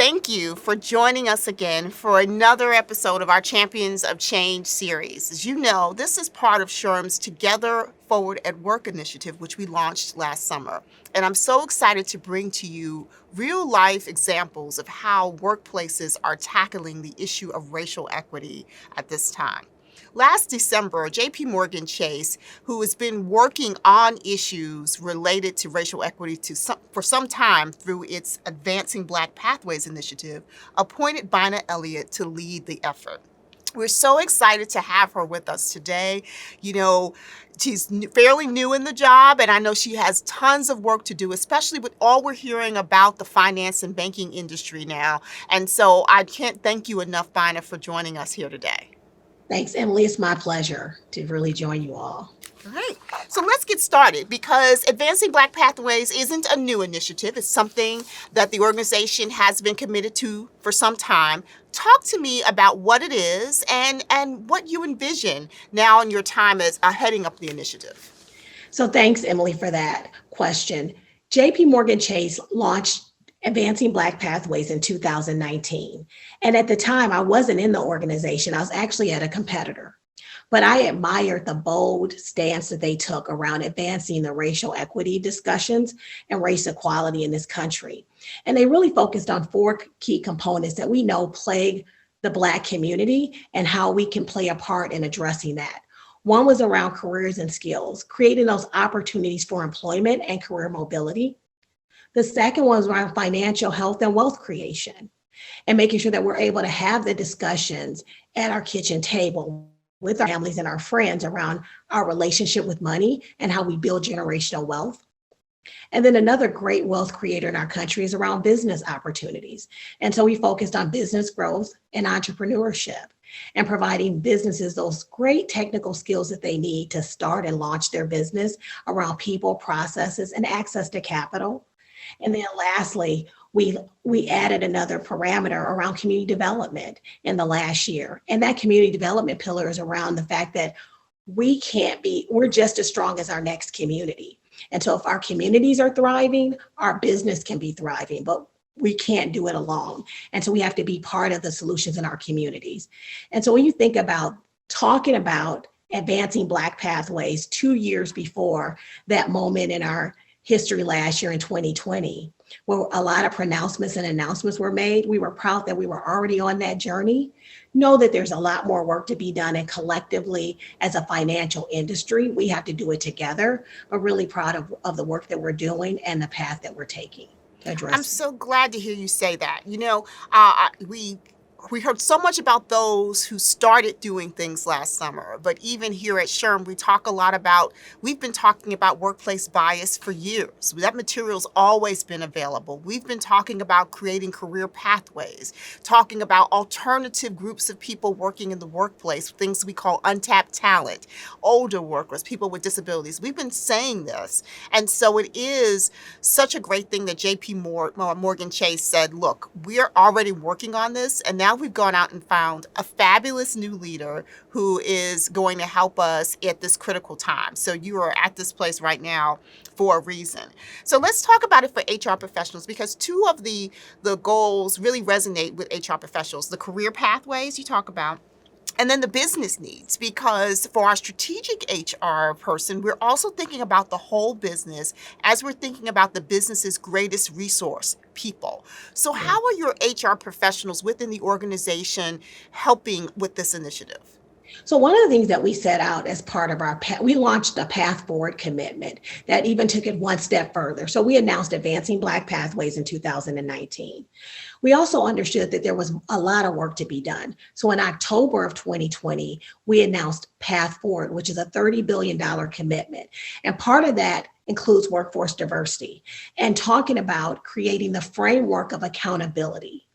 thank you for joining us again for another episode of our Champions of Change series. As you know, this is part of SHRM's Together Forward at Work initiative, which we launched last summer. And I'm so excited to bring to you real-life examples of how workplaces are tackling the issue of racial equity at this time. Last December, J.P.Morgan Chase, who has been working on issues related to racial equity for some time through its Advancing Black Pathways initiative, appointed Byna Elliot to lead the effort. We're so excited to have her with us today. You know, she's fairly new in the job, and I know she has tons of work to do, especially with all we're hearing about the finance and banking industry now. And so I can't thank you enough, Byna, for joining us here today. Thanks, Emily. It's my pleasure to really join you all. All right, so let's get started because Advancing Black Pathways isn't a new initiative. It's something that the organization has been committed to for some time. Talk to me about what it is and what you envision now in your time as heading up the initiative. So thanks, Emily, for that question. J.P.Morgan Chase launched Advancing Black Pathways in 2019. And at the time, I wasn't in the organization. I was actually at a competitor. But I admired the bold stance that they took around advancing the racial equity discussions and race equality in this country. And they really focused on four key components that we know plague the Black community and how we can play a part in addressing that. One was around careers and skills, creating those opportunities for employment and career mobility. The second one was around financial health and wealth creation and making sure that we're able to have the discussions at our kitchen table with our families and our friends around our relationship with money and how we build generational wealth. And then another great wealth creator in our country is around business opportunities. And so we focused on business growth and entrepreneurship and providing businesses those great technical skills that they need to start and launch their business around people, processes, and access to capital. And then lastly, we added another parameter around community development in the last year. And that community development pillar is around the fact that we're just as strong as our next community. And so if our communities are thriving, our business can be thriving, but we can't do it alone. And so we have to be part of the solutions in our communities. And so when you think about talking about advancing Black pathways 2 years before that moment in our history last year in 2020, where a lot of pronouncements and announcements were made, we were proud that we were already on that journey. Know that there's a lot more work to be done, and collectively as a financial industry, we have to do it together, but really proud of the work that we're doing and the path that we're taking to address. I'm so glad to hear you say that. You know, we heard so much about those who started doing things last summer, but even here at SHRM, we've been talking about workplace bias for years. That material's always been available. We've been talking about creating career pathways, talking about alternative groups of people working in the workplace, things we call untapped talent, older workers, people with disabilities. We've been saying this. And so it is such a great thing that J.P.Morgan Chase said, look, we're already working on this, and now we've gone out and found a fabulous new leader who is going to help us at this critical time. So you are at this place right now for a reason. So let's talk about it for HR professionals, because two of the goals really resonate with HR professionals: the career pathways you talk about, and then the business needs, because for our strategic HR person, we're also thinking about the whole business as we're thinking about the business's greatest resource, people. So how are your HR professionals within the organization helping with this initiative? So one of the things that we set out as part of we launched a path forward commitment that even took it one step further. So we announced Advancing Black Pathways in 2019. We also understood that there was a lot of work to be done. So in October of 2020, we announced Path Forward, which is a $30 billion commitment. And part of that includes workforce diversity and talking about creating the framework of accountability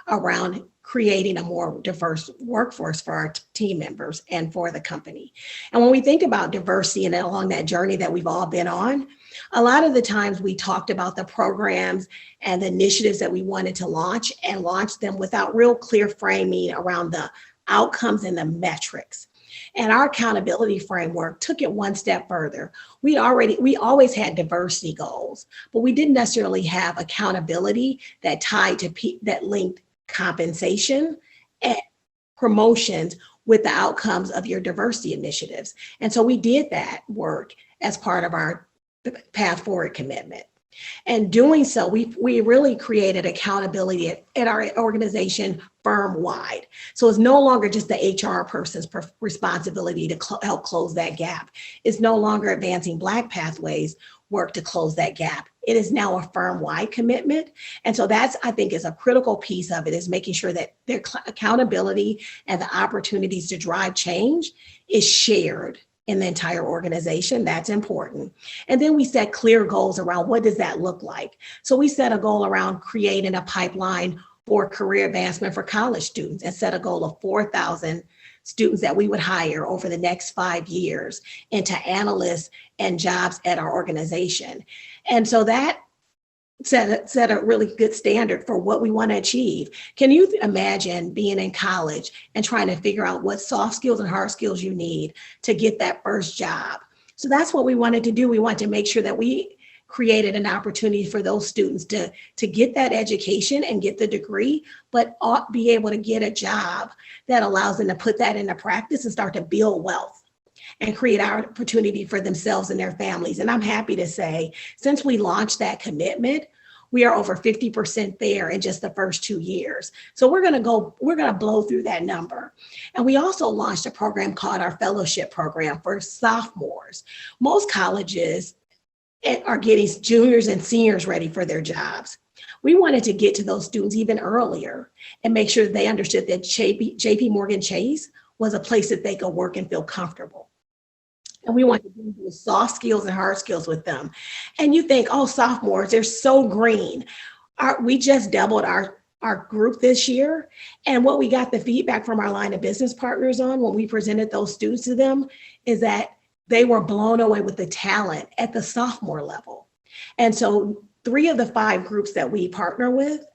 around creating a more diverse workforce for our team members and for the company. And when we think about diversity and along that journey that we've all been on, a lot of the times we talked about the programs and the initiatives that we wanted to launch and launch them without real clear framing around the outcomes and the metrics. And our accountability framework took it one step further. We always had diversity goals, but we didn't necessarily have accountability that tied to that linked compensation and promotions with the outcomes of your diversity initiatives. And so we did that work as part of our Path Forward commitment. And doing so, we really created accountability at our organization firm-wide. So it's no longer just the HR person's responsibility to help close that gap. It's no longer advancing Black pathways work to close that gap. It is now a firm-wide commitment. And so that's, I think, is a critical piece of it, is making sure that their accountability and the opportunities to drive change is shared in the entire organization. That's important. And then we set clear goals around what does that look like. So we set a goal around creating a pipeline for career advancement for college students, and set a goal of 4,000 students that we would hire over the next 5 years into analysts and jobs at our organization. And so that set a really good standard for what we want to achieve. Can you imagine being in college and trying to figure out what soft skills and hard skills you need to get that first job? So that's what we wanted to do. We wanted to make sure that we created an opportunity for those students to get that education and get the degree, but be able to get a job that allows them to put that into practice and start to build wealth and create opportunity for themselves and their families. And I'm happy to say, since we launched that commitment, we are over 50% there in just the first 2 years. So we're gonna blow through that number. And we also launched a program called our fellowship program for sophomores. Most colleges are getting juniors and seniors ready for their jobs. We wanted to get to those students even earlier and make sure that they understood that J.P.Morgan Chase was a place that they could work and feel comfortable. And we want to do soft skills and hard skills with them. And you think, oh, sophomores, they're so green. We just doubled our group this year. And what we got the feedback from our line of business partners on when we presented those students to them is that they were blown away with the talent at the sophomore level. And so 3 of the 5 groups that we partner with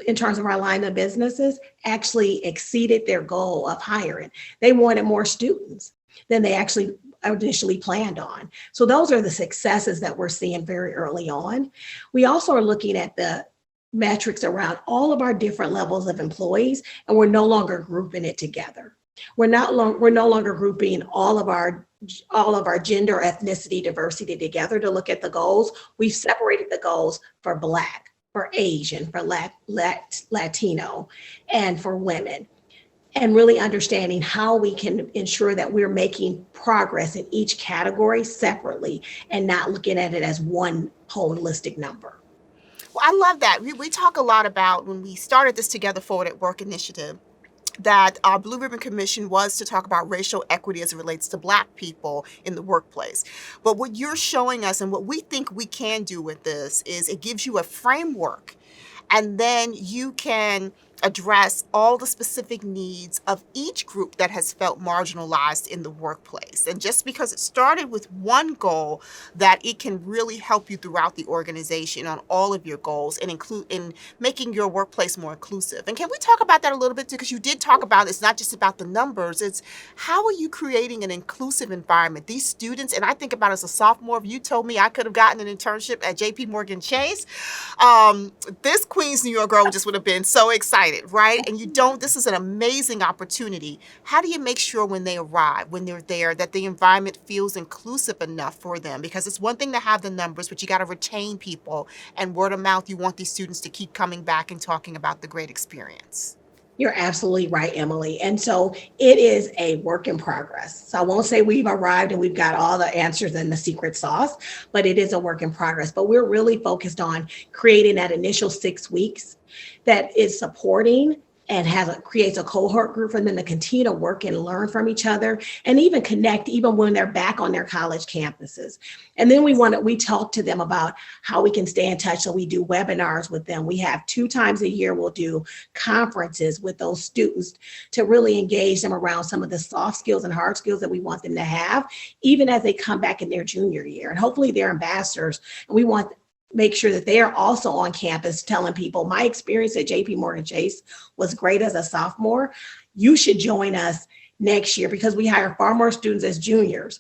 in terms of our line of businesses actually exceeded their goal of hiring. They wanted more students than they actually initially planned on. So those are the successes that we're seeing very early on. We also are looking at the metrics around all of our different levels of employees, and we're no longer grouping it together. We're no longer grouping all of our gender, ethnicity, diversity together to look at the goals. We've separated the goals for Black, for Asian, for Latino, and for women, and really understanding how we can ensure that we're making progress in each category separately and not looking at it as one holistic number. Well, I love that. We talk a lot about, when we started this Together Forward at Work initiative, that our Blue Ribbon Commission was to talk about racial equity as it relates to Black people in the workplace. But what you're showing us and what we think we can do with this is it gives you a framework, and then you can address all the specific needs of each group that has felt marginalized in the workplace. And just because it started with one goal, that it can really help you throughout the organization on all of your goals and include in making your workplace more inclusive. And can we talk about that a little bit too? Because you did talk about it's not just about the numbers, it's how are you creating an inclusive environment? These students, and I think about as a sophomore, if you told me I could have gotten an internship at J.P.Morgan Chase, this Queens, New York girl just would have been so excited. Right? And this is an amazing opportunity. How do you make sure when they arrive, when they're there, that the environment feels inclusive enough for them? Because it's one thing to have the numbers, but you got to retain people, and word of mouth, you want these students to keep coming back and talking about the great experience. You're absolutely right, Emily. And so it is a work in progress. So I won't say we've arrived and we've got all the answers and the secret sauce, but it is a work in progress. But we're really focused on creating that initial 6 weeks that is supporting and creates a cohort group for them to continue to work and learn from each other and even connect even when they're back on their college campuses. And then we talk to them about how we can stay in touch. So we do webinars with them. We have 2 times a year, we'll do conferences with those students to really engage them around some of the soft skills and hard skills that we want them to have, even as they come back in their junior year. And hopefully they're ambassadors. And we want make sure that they are also on campus telling people, my experience at J.P.Morgan Chase was great as a sophomore. You should join us next year because we hire far more students as juniors.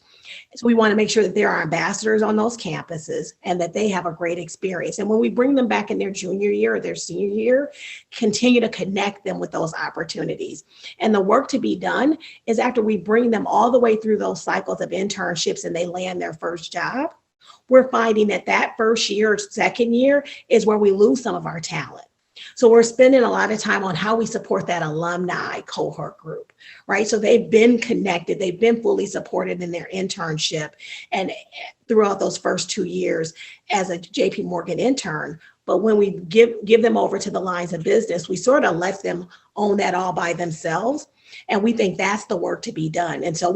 So we want to make sure that there are ambassadors on those campuses and that they have a great experience. And when we bring them back in their junior year or their senior year, continue to connect them with those opportunities. And the work to be done is after we bring them all the way through those cycles of internships and they land their first job, we're finding that that first year or second year is where we lose some of our talent. So we're spending a lot of time on how we support that alumni cohort group, right? So they've been connected, they've been fully supported in their internship and throughout those first 2 years as a J.P. Morgan intern. But when we give them over to the lines of business, we sort of let them own that all by themselves. And we think that's the work to be done. And so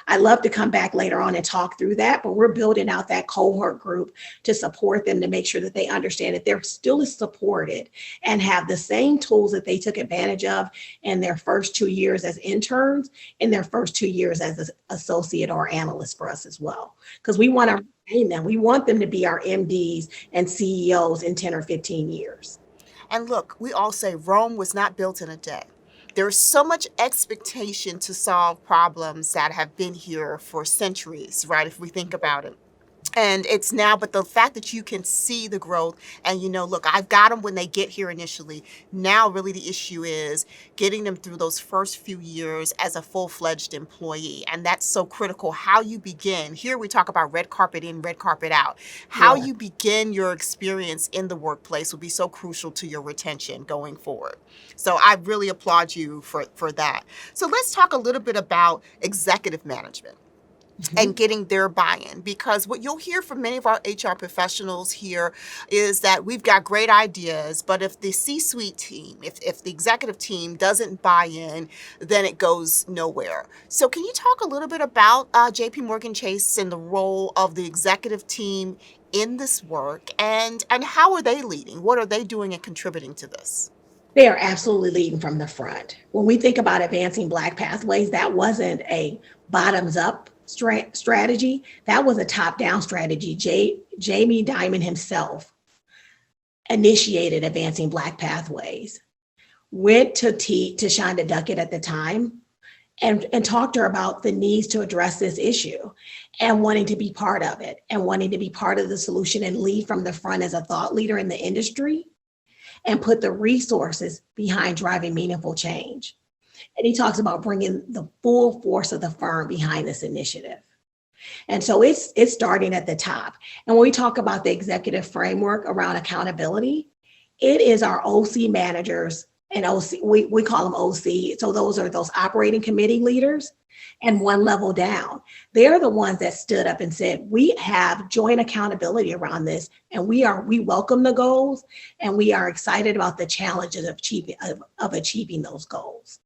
I'd love to come back later on and talk through that, but we're building out that cohort group to support them to make sure that they understand that they're still supported and have the same tools that they took advantage of in their first 2 years as interns, in their first 2 years as an associate or analyst for us as well. Because we want to retain them. We want them to be our MDs and CEOs in 10 or 15 years. And look, we all say Rome was not built in a day. There's so much expectation to solve problems that have been here for centuries, right? If we think about it. And it's now, but the fact that you can see the growth and, look, I've got them when they get here initially. Now, really, the issue is getting them through those first few years as a full-fledged employee. And that's so critical. How you begin. Here we talk about red carpet in, red carpet out. How you begin your experience in the workplace will be so crucial to your retention going forward. So I really applaud you for that. So let's talk a little bit about executive management. And getting their buy-in, because what you'll hear from many of our HR professionals here is that we've got great ideas, but if the C-suite team, if the executive team doesn't buy in, then it goes nowhere. So can you talk a little bit about J.P. Morgan Chase and the role of the executive team in this work, and how are they leading? What are they doing and contributing to this? They are absolutely leading from the front. When we think about advancing Black pathways, that wasn't a bottoms-up strategy. That was a top-down strategy. Jamie Dimon himself initiated advancing Black pathways, went to Shonda Duckett at the time and talked to her about the needs to address this issue and wanting to be part of it and wanting to be part of the solution and lead from the front as a thought leader in the industry and put the resources behind driving meaningful change. And he talks about bringing the full force of the firm behind this initiative. And so it's starting at the top. And when we talk about the executive framework around accountability, it is our OC managers and OC, we call them OC. So those are those operating committee leaders and one level down. They're the ones that stood up and said, we have joint accountability around this, and we welcome the goals, and we are excited about the challenges of achieving those goals.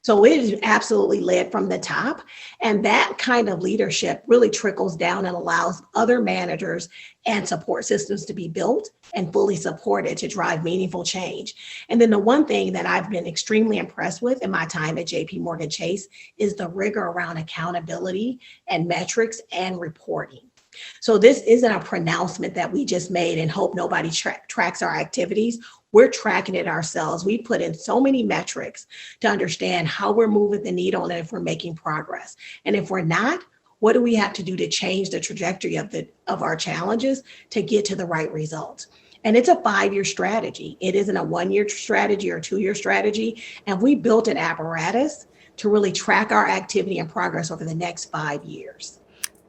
So it is absolutely led from the top, and that kind of leadership really trickles down and allows other managers and support systems to be built and fully supported to drive meaningful change. And then the one thing that I've been extremely impressed with in my time at J.P. Morgan Chase is the rigor around accountability and metrics and reporting. So this isn't a pronouncement that we just made and hope nobody tracks our activities. We're tracking it ourselves. We put in so many metrics to understand how we're moving the needle and if we're making progress. And if we're not, what do we have to do to change the trajectory of our challenges to get to the right results? And it's a 5-year strategy. It isn't a 1-year strategy or 2-year strategy. And we built an apparatus to really track our activity and progress over the next 5 years.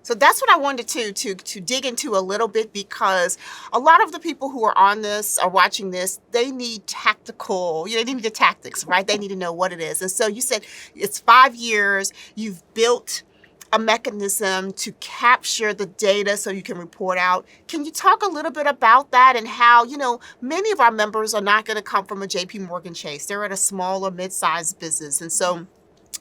So that's what I wanted to dig into a little bit, because a lot of the people who are on this or watching this, they need tactical, they need the tactics, right? They need to know what it is. And so you said it's 5 years, you've built a mechanism to capture the data so you can report out. Can you talk a little bit about that and how, many of our members are not going to come from a J.P. Morgan Chase. They're at a small or mid-sized business. And so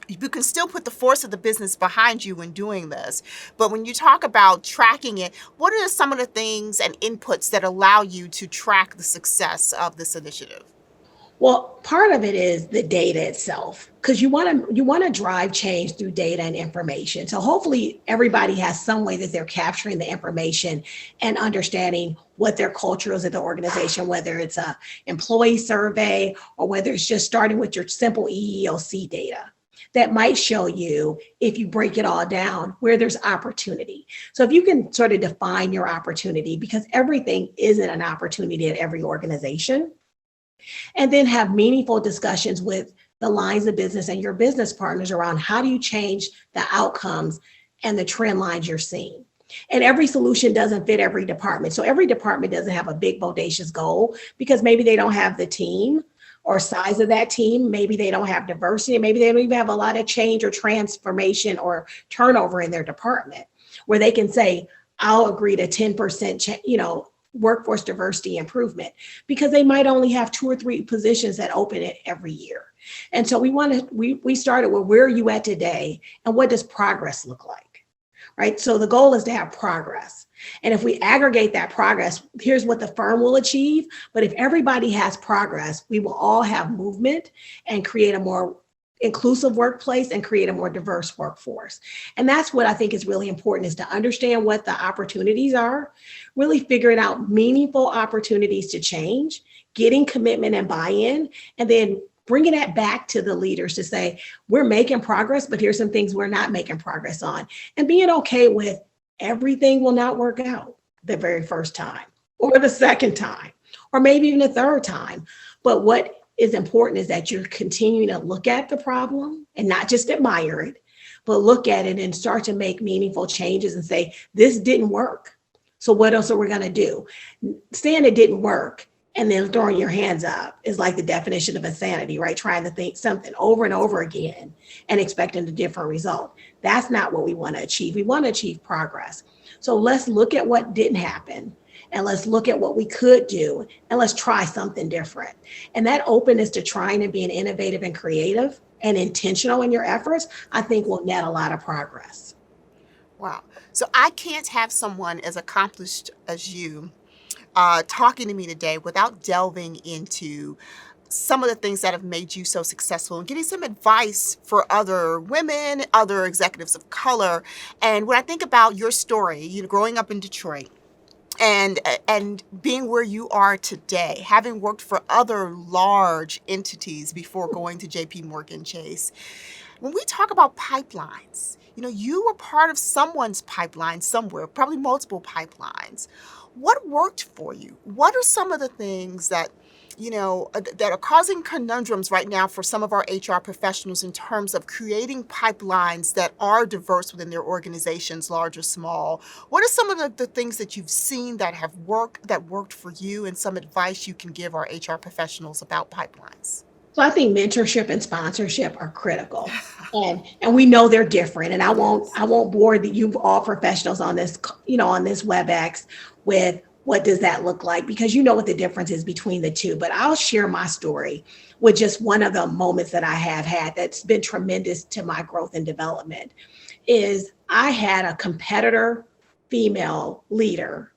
you can still put the force of the business behind you when doing this. But when you talk about tracking it, what are some of the things and inputs that allow you to track the success of this initiative? Well, part of it is the data itself, because you want to drive change through data and information. So hopefully everybody has some way that they're capturing the information and understanding what their culture is at the organization, whether it's a employee survey or whether it's just starting with your simple EEOC data. that might show you, if you break it all down, where there's opportunity. So if you can sort of define your opportunity, because everything isn't an opportunity at every organization, and then have meaningful discussions with the lines of business and your business partners around how do you change the outcomes and the trend lines you're seeing. And every solution doesn't fit every department. So every department doesn't have a big, bodacious goal because maybe they don't have the team or size of that team. Maybe they don't have diversity. Maybe they don't even have a lot of change or transformation or turnover in their department where they can say, I'll agree to 10%, workforce diversity improvement, because they might only have 2 or 3 positions that open it every year. And so we started with, where are you at today and what does progress look like, right? So the goal is to have progress. And if we aggregate that progress, here's what the firm will achieve. But if everybody has progress, we will all have movement and create a more inclusive workplace and create a more diverse workforce. And that's what I think is really important, is to understand what the opportunities are, really figuring out meaningful opportunities to change, getting commitment and buy-in, and then bringing that back to the leaders to say, we're making progress, but here's some things we're not making progress on. And being okay with everything will not work out the very first time or the second time, or maybe even the third time. But what is important is that you're continuing to look at the problem and not just admire it, but look at it and start to make meaningful changes and say, this didn't work. So what else are we going to do? Saying it didn't work and then throwing your hands up is like the definition of insanity, right? Trying to think something over and over again and expecting a different result. That's not what we want to achieve. We want to achieve progress. So let's look at what didn't happen, and let's look at what we could do, and let's try something different. And that openness to trying and being innovative and creative and intentional in your efforts, I think will net a lot of progress. Wow. So I can't have someone as accomplished as you talking to me today without delving into some of the things that have made you so successful and getting some advice for other women, other executives of color. And when I think about your story, growing up in Detroit, and being where you are today, having worked for other large entities before going to J.P.Morgan Chase, when we talk about pipelines, you were part of someone's pipeline somewhere, probably multiple pipelines. What worked for you? What are some of the things that that are causing conundrums right now for some of our HR professionals in terms of creating pipelines that are diverse within their organizations, large or small? What are some of the things that you've seen that have worked for you, and some advice you can give our HR professionals about pipelines? So I think mentorship and sponsorship are critical, and we know they're different. And I won't bore you all professionals on this on this WebEx with what does that look like, because you know what the difference is between the two. But I'll share my story with just one of the moments that I have had that's been tremendous to my growth and development. Is I had a competitor female leader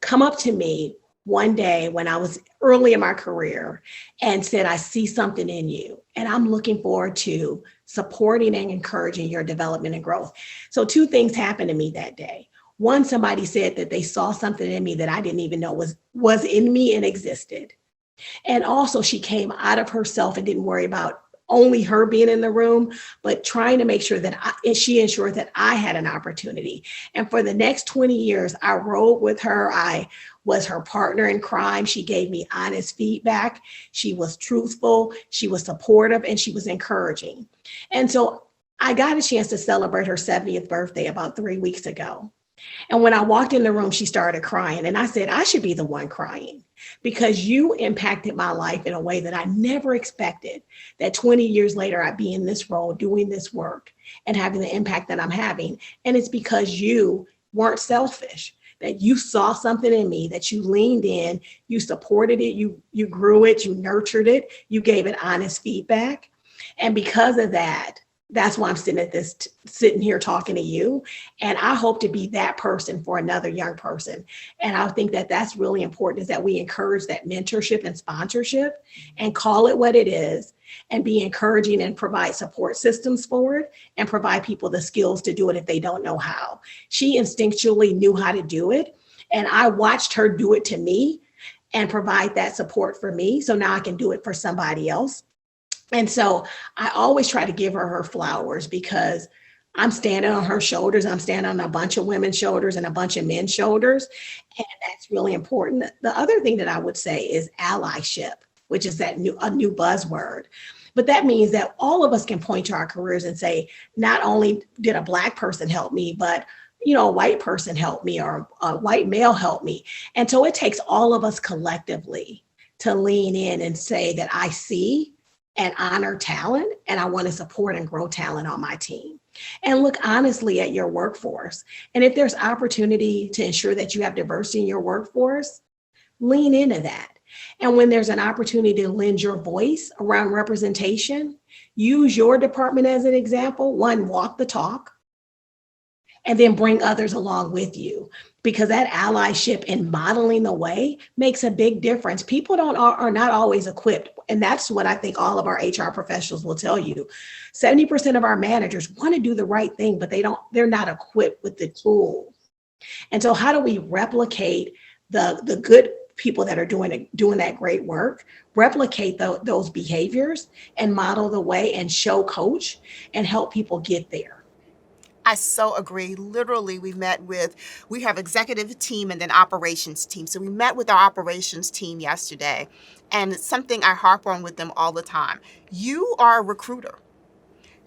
come up to me one day when I was early in my career and said, I see something in you, and I'm looking forward to supporting and encouraging your development and growth. So 2 things happened to me that day. One, somebody said that they saw something in me that I didn't even know was in me and existed. And also she came out of herself and didn't worry about only her being in the room, but trying to make sure that she ensured that I had an opportunity. And for the next 20 years, I rode with her. I was her partner in crime. She gave me honest feedback. She was truthful. She was supportive, and she was encouraging. And so I got a chance to celebrate her 70th birthday about 3 weeks ago. And when I walked in the room, she started crying. And I said, I should be the one crying, because you impacted my life in a way that I never expected, that 20 years later, I'd be in this role doing this work and having the impact that I'm having. And it's because you weren't selfish, that you saw something in me, that you leaned in, you supported it, you grew it, you nurtured it, you gave it honest feedback. And because of that, that's why I'm sitting here talking to you. And I hope to be that person for another young person. And I think that that's really important, is that we encourage that mentorship and sponsorship and call it what it is, and be encouraging and provide support systems for it, and provide people the skills to do it if they don't know how. She instinctually knew how to do it. And I watched her do it to me and provide that support for me. So now I can do it for somebody else. And so I always try to give her flowers because I'm standing on her shoulders. I'm standing on a bunch of women's shoulders and a bunch of men's shoulders. And that's really important. The other thing that I would say is allyship, which is a new buzzword. But that means that all of us can point to our careers and say, not only did a Black person help me, but a white person helped me or a white male helped me. And so it takes all of us collectively to lean in and say that I see and honor talent, and I want to support and grow talent on my team. And look honestly at your workforce. And if there's opportunity to ensure that you have diversity in your workforce, lean into that. And when there's an opportunity to lend your voice around representation, use your department as an example. One, walk the talk, and then bring others along with you, because that allyship and modeling the way makes a big difference. People are not always equipped. And that's what I think all of our HR professionals will tell you. 70% of our managers want to do the right thing, but they're not equipped with the tools. And so how do we replicate the good people that are doing that great work, replicate those behaviors and model the way and show coach and help people get there? I so agree. Literally, we have executive team and then operations team. So we met with our operations team yesterday, and it's something I harp on with them all the time. You are a recruiter.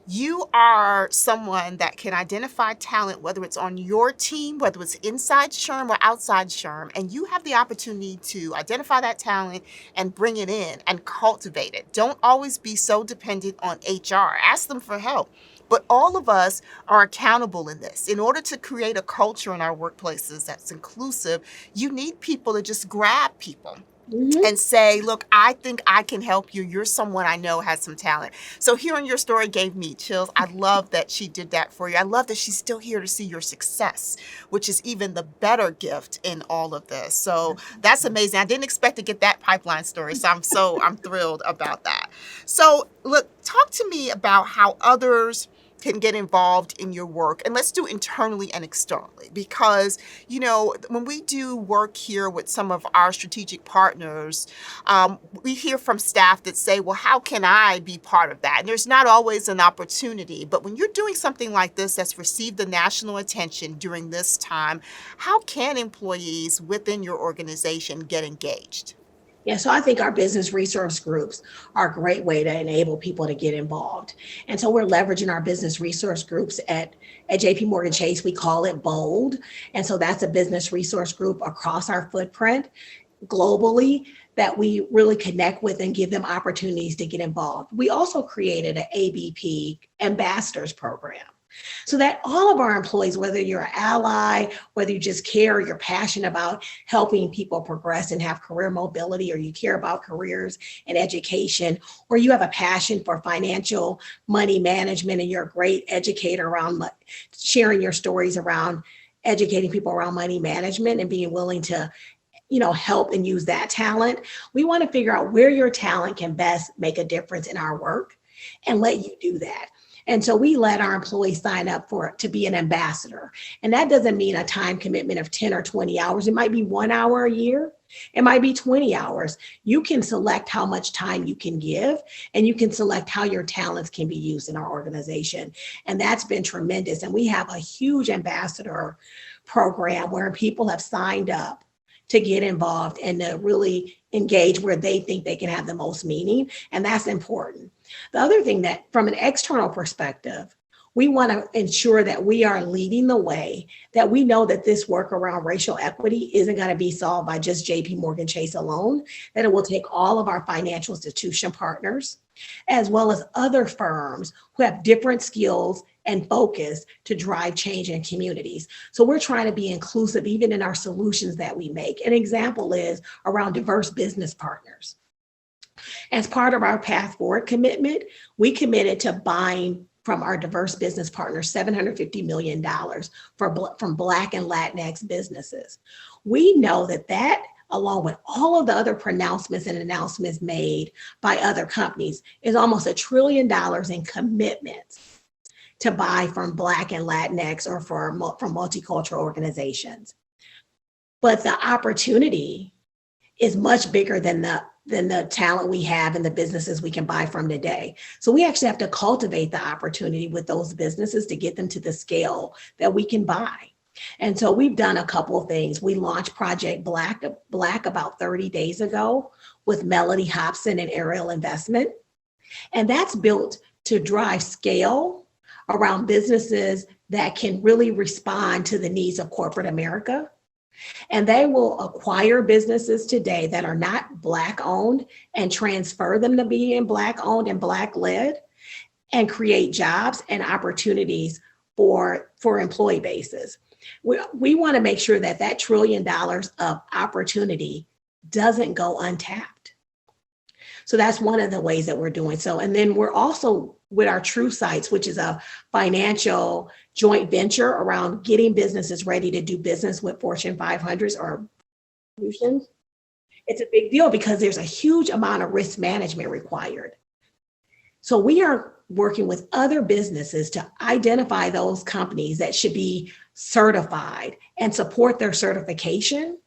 You are someone that can identify talent, whether it's on your team, whether it's inside SHRM or outside SHRM, and you have the opportunity to identify that talent and bring it in and cultivate it. Don't always be so dependent on HR. Ask them for help. But all of us are accountable in this. In order to create a culture in our workplaces that's inclusive, you need people to just grab people and say, look, I think I can help you. You're someone I know has some talent. So hearing your story gave me chills. I love that she did that for you. I love that she's still here to see your success, which is even the better gift in all of this. So that's amazing. I didn't expect to get that pipeline story. So I'm thrilled about that. So look, talk to me about how others can get involved in your work. And let's do internally and externally, because, when we do work here with some of our strategic partners, we hear from staff that say, well, how can I be part of that? And there's not always an opportunity. But when you're doing something like this that's received the national attention during this time, how can employees within your organization get engaged? Yeah, so I think our business resource groups are a great way to enable people to get involved. And so we're leveraging our business resource groups at J.P.Morgan Chase. We call it BOLD. And so that's a business resource group across our footprint globally that we really connect with and give them opportunities to get involved. We also created an ABP ambassadors program, so that all of our employees, whether you're an ally, whether you just care, you're passionate about helping people progress and have career mobility, or you care about careers and education, or you have a passion for financial money management and you're a great educator around sharing your stories around educating people around money management and being willing to help and use that talent. We want to figure out where your talent can best make a difference in our work and let you do that. And so we let our employees sign up to be an ambassador. And that doesn't mean a time commitment of 10 or 20 hours. It might be 1 hour a year. It might be 20 hours. You can select how much time you can give, and you can select how your talents can be used in our organization. And that's been tremendous. And we have a huge ambassador program where people have signed up to get involved and to really engage where they think they can have the most meaning. And that's important. The other thing, that from an external perspective, we want to ensure that we are leading the way, that we know that this work around racial equity isn't going to be solved by just J.P.Morgan Chase alone, that it will take all of our financial institution partners, as well as other firms who have different skills and focus to drive change in communities. So we're trying to be inclusive even in our solutions that we make. An example is around diverse business partners. As part of our Path Forward commitment, we committed to buying from our diverse business partners $750 million from Black and Latinx businesses. We know that along with all of the other pronouncements and announcements made by other companies, is almost $1 trillion in commitments to buy from Black and Latinx or from multicultural organizations. But the opportunity is much bigger than the talent we have and the businesses we can buy from today. So we actually have to cultivate the opportunity with those businesses to get them to the scale that we can buy. And so we've done a couple of things. We launched Project Black about 30 days ago with Melody Hobson and Ariel Investment. And that's built to drive scale around businesses that can really respond to the needs of corporate America. And they will acquire businesses today that are not Black owned and transfer them to being Black owned and Black led, and create jobs and opportunities for employee bases. We want to make sure that $1 trillion of opportunity doesn't go untapped. So that's one of the ways that we're doing so. And then we're also with our True Sites, which is a financial joint venture around getting businesses ready to do business with Fortune 500s or solutions. It's a big deal because there's a huge amount of risk management required. So we are working with other businesses to identify those companies that should be certified and support their certification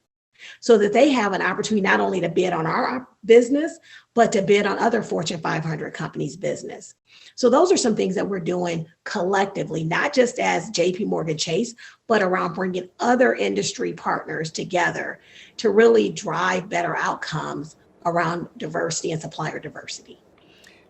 so that they have an opportunity not only to bid on our business, but to bid on other Fortune 500 companies' business. So those are some things that we're doing collectively, not just as J.P.Morgan Chase, but around bringing other industry partners together to really drive better outcomes around diversity and supplier diversity.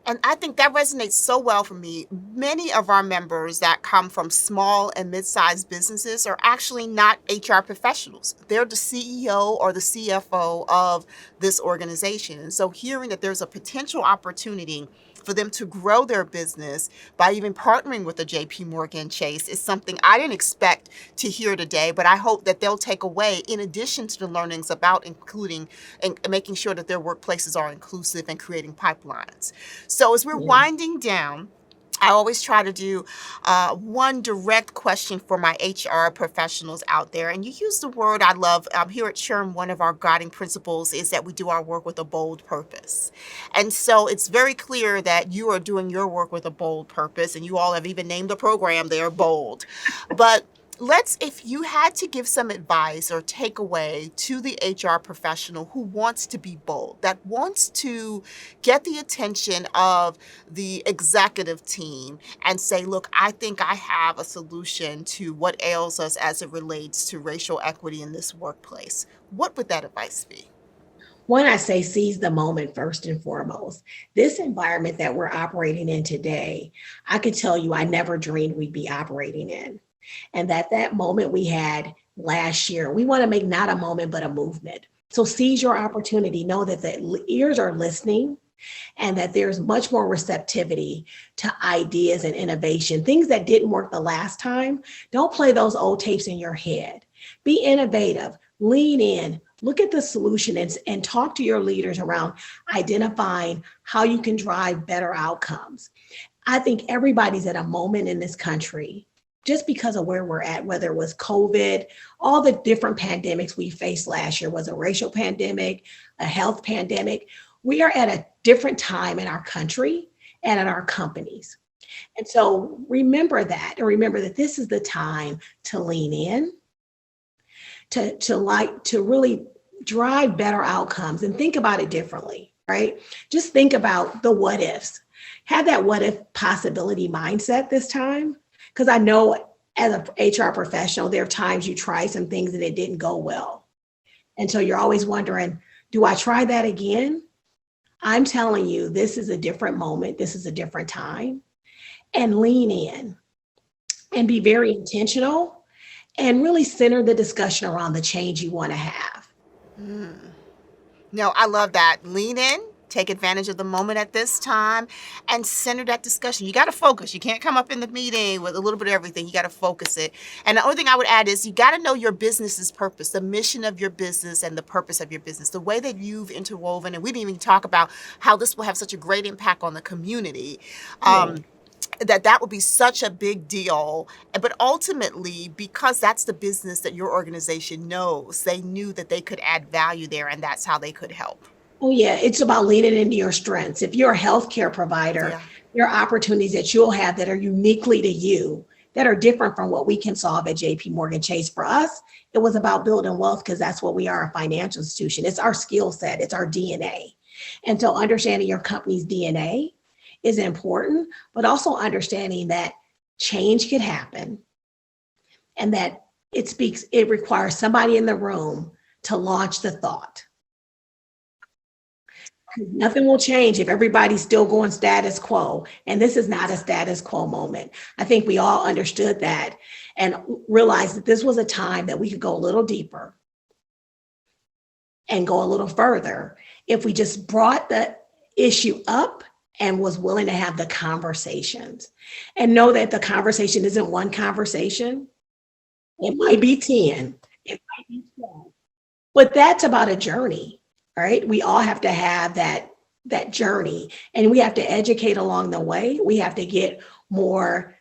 And I think that resonates so well for me. Many of our members that come from small and mid-sized businesses are actually not HR professionals. They're the CEO or the CFO of this organization. And so hearing that there's a potential opportunity for them to grow their business by even partnering with a J.P.Morgan Chase is something I didn't expect to hear today, but I hope that they'll take away, in addition to the learnings about including and making sure that their workplaces are inclusive and creating pipelines. So as we're winding down, I always try to do one direct question for my HR professionals out there. And you use the word I love. Here at SHRM, one of our guiding principles is that we do our work with a bold purpose. And so it's very clear that you are doing your work with a bold purpose. And you all have even named the program there Bold. But if you had to give some advice or takeaway to the HR professional who wants to be bold, that wants to get the attention of the executive team and say, look, I think I have a solution to what ails us as it relates to racial equity in this workplace, what would that advice be? One, I say seize the moment first and foremost. This environment that we're operating in today, I could tell you I never dreamed we'd be operating in. And that moment we had last year, we want to make not a moment, but a movement. So seize your opportunity. Know that the ears are listening and that there's much more receptivity to ideas and innovation. Things that didn't work the last time, don't play those old tapes in your head. Be innovative, lean in, look at the solution and talk to your leaders around identifying how you can drive better outcomes. I think everybody's at a moment in this country just because of where we're at, whether it was COVID, all the different pandemics we faced last year, was a racial pandemic, a health pandemic. We are at a different time in our country and in our companies. And so remember that, and remember that this is the time to lean in, to really drive better outcomes and think about it differently, right? Just think about the what ifs. Have that what if possibility mindset this time. Because I know as an HR professional, there are times you try some things and it didn't go well. And so you're always wondering, do I try that again? I'm telling you, this is a different moment. This is a different time. And lean in and be very intentional and really center the discussion around the change you want to have. No, I love that. Lean in. Take advantage of the moment at this time and center that discussion. You got to focus. You can't come up in the meeting with a little bit of everything. You got to focus it. And the only thing I would add is you got to know your business's purpose, the mission of your business and the purpose of your business, the way that you've interwoven. And we didn't even talk about how this will have such a great impact on the community. That would be such a big deal. But ultimately, because that's the business that your organization knows, they knew that they could add value there, and that's how they could help. Oh, yeah. It's about leaning into your strengths. If you're a healthcare provider, there are opportunities that you'll have that are uniquely to you that are different from what we can solve at J.P.Morgan Chase. For us, it was about building wealth because that's what we are, a financial institution. It's our skill set, it's our DNA. And so understanding your company's DNA is important, but also understanding that change could happen and that it requires somebody in the room to launch the thought. Nothing will change if everybody's still going status quo. And this is not a status quo moment. I think we all understood that and realized that this was a time that we could go a little deeper and go a little further if we just brought the issue up and was willing to have the conversations and know that the conversation isn't one conversation. It might be 10, it might be 12, but that's about a journey, right? We all have to have that journey, and we have to educate along the way. We have to get more,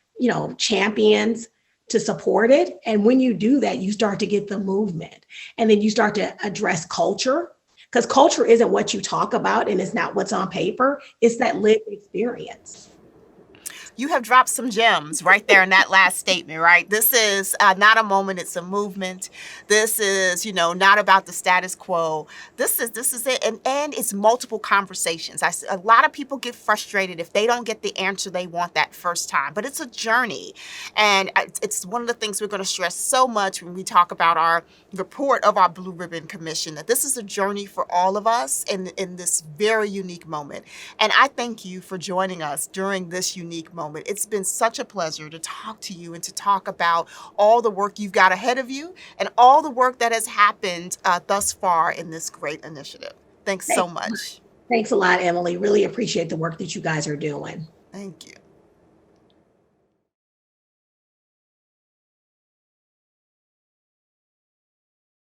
champions to support it. And when you do that, you start to get the movement, and then you start to address culture, because culture isn't what you talk about and it's not what's on paper. It's that lived experience. You have dropped some gems right there in that last statement, right? This is not a moment, it's a movement. This is, not about the status quo. This is it. And it's multiple conversations. A lot of people get frustrated if they don't get the answer they want that first time, but it's a journey. And it's one of the things we're going to stress so much when we talk about our report of our Blue Ribbon Commission, that this is a journey for all of us in this very unique moment. And I thank you for joining us during this unique moment. It's been such a pleasure to talk to you and to talk about all the work you've got ahead of you and all the work that has happened thus far in this great initiative. Thanks so much. Thanks a lot, Emily. Really appreciate the work that you guys are doing. Thank you.